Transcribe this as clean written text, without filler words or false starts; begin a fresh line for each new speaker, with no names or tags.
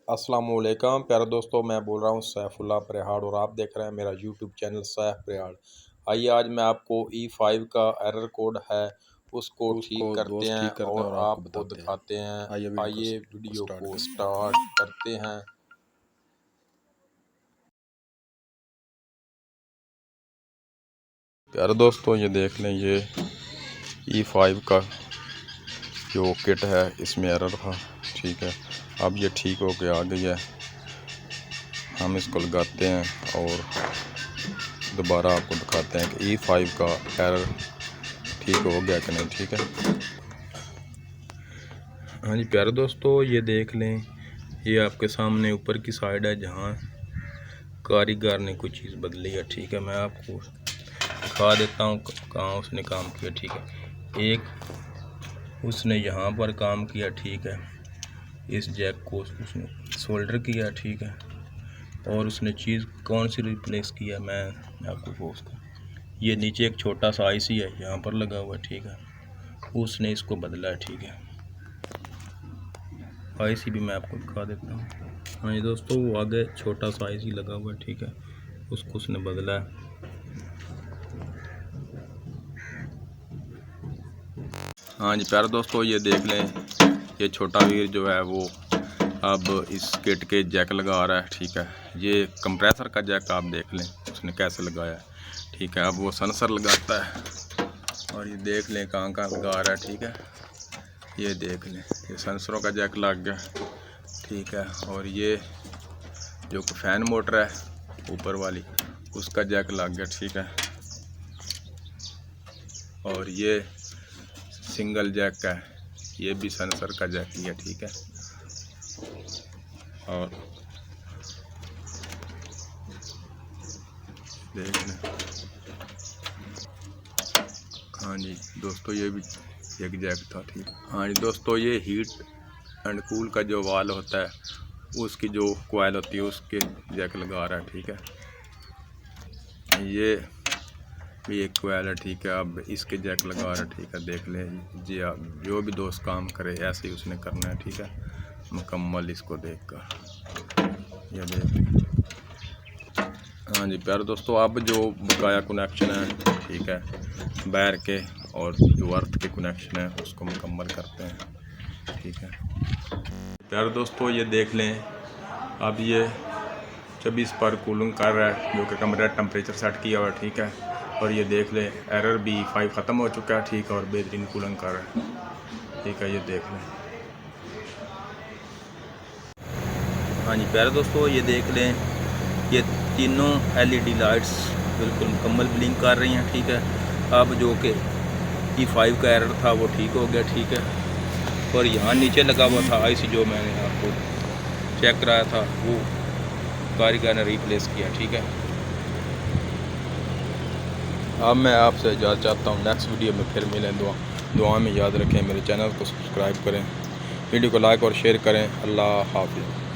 अस्सलामुअलैकुम प्यारे दोस्तों, मैं बोल रहा हूँ सैफुल्ला प्रहाड़ और आप देख रहे हैं मेरा यूट्यूब चैनल सैफ प्रहाड़। आइए आज मैं आपको E5 का एरर कोड है उसको ठीक करते हैं और आपको दिखाते हैं। आइए वीडियो को स्टार्ट करते हैं। प्यारे दोस्तों ये देख लें, ये E5 का जो किट है इसमें एरर था, ठीक है। अब ये ठीक हो के आ गई है। हम इसको लगाते हैं और दोबारा आपको दिखाते हैं कि E5 का एरर ठीक हो गया कि नहीं, ठीक है। हाँ जी प्यारे दोस्तों ये देख लें, ये आपके सामने ऊपर की साइड है जहाँ कारीगर ने कुछ चीज़ बदली है, ठीक है। मैं आपको दिखा देता हूँ कहाँ उसने काम किया, ठीक है। एक उसने यहाँ पर काम किया, ठीक है। इस जैक को उसने सोल्डर किया, ठीक है। और उसने चीज़ कौन सी रिप्लेस किया मैं आपको पूछता हूँ। ये नीचे एक छोटा सा आईसी है यहाँ पर लगा हुआ है, ठीक है। उसने इसको बदला है, ठीक है। आईसी भी मैं आपको दिखा देता हूँ। हाँ जी दोस्तों, वो आगे छोटा सा आईसी लगा हुआ है, ठीक है। उसको उसने बदला है। हाँ जी प्यारे दोस्तों ये देख लें, ये छोटा वीर जो है वो अब इस किट के जैक लगा रहा है, ठीक है। ये कंप्रेसर का जैक आप देख लें उसने कैसे लगाया है, ठीक है। अब वो सेंसर लगाता है और ये देख लें कहाँ कहाँ लगा रहा है, ठीक है। ये देख लें, ये सेंसरों का जैक लग गया, ठीक है। और ये जो फैन मोटर है ऊपर वाली उसका जैक लग गया, ठीक है। और ये सिंगल जैक का है, ये भी सेंसर का जैक ही है, ठीक है। और देख लें, हाँ जी दोस्तों ये भी एक जैक था, ठीक। हाँ जी दोस्तों ये हीट एंड कूल का जो वाल होता है उसकी जो कोयल होती है उसके जैक लगा रहा है, ठीक है। ये भी एक कोयल है, ठीक है। अब इसके जैक लगा रहा है, ठीक है। देख लें जी, आप जो भी दोस्त काम करे ऐसे ही उसने करना है, ठीक है। मुकम्मल इसको देख कर ये देख। हाँ जी प्यारे दोस्तों, अब जो बकाया कनेक्शन है, ठीक है, बैर के और जो अर्थ के कनेक्शन है उसको मुकम्मल करते हैं, ठीक है। प्यारे दोस्तों ये देख लें, अब ये 24 पर कूलिंग कर रहा है जो कि कमरे टेम्परेचर सेट किया हुआ है, ठीक है। और ये देख लें एरर भी 5 ख़त्म हो चुका है, ठीक है। और बेहतरीन कूलिंग कर रहा है, ठीक है। ये देख लें। हाँ जी प्यारे दोस्तों ये देख लें, ये तीनों LED लाइट्स बिल्कुल मुकम्मल ब्लिंक कर रही हैं, ठीक है। अब जो कि E5 का एरर था वो ठीक हो गया, ठीक है। और यहाँ नीचे लगा हुआ था आईसी जो मैंने आपको चेक कराया था वो कारीगर ने रिप्लेस किया, ठीक है। अब मैं आपसे इजाज़त चाहता हूँ, नेक्स्ट वीडियो में फिर मिलें। दुआ में याद रखें, मेरे चैनल को सब्सक्राइब करें, वीडियो को लाइक और शेयर करें। अल्लाह हाफिज़।